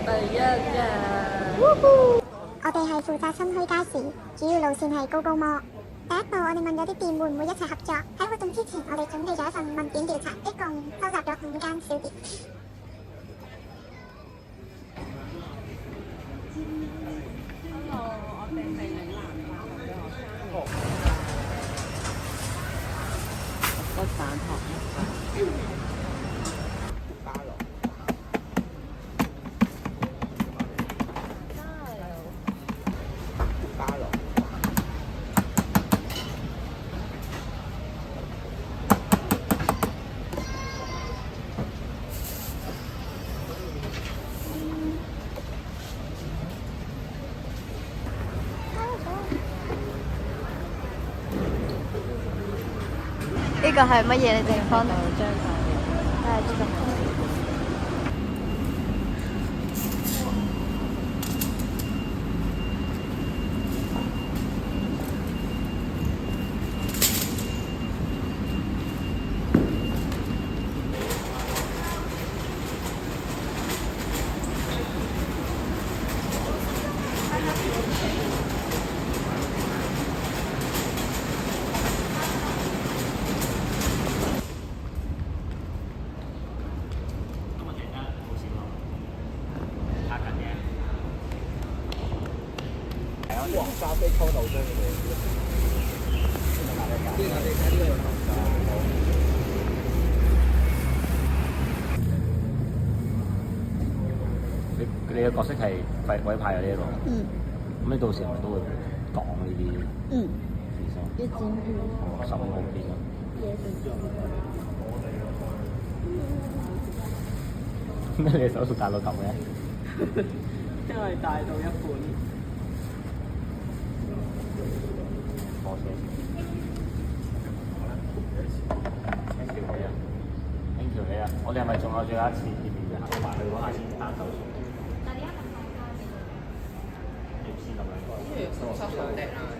第一日。我哋係負責新墟街市，主要路線係高高摩。第一步，我哋問咗啲店會唔會一齊合作。喺活動之前，我哋準備咗一份問卷調查，一共收集咗5間小店。骨蛋糖。呢個係乜嘢地方？張黃沙飛溝豆漿嘅你嘅角色係委派嘅呢一個，咁你到時係咪都會講呢啲？一整15號片啊！咩你手術大到咁嘅？因為大到一半。火車。thank you 你啊！我哋係咪仲有最後一次見面嘅？行埋去嗰下先單手數。你先咁樣。7號定啊？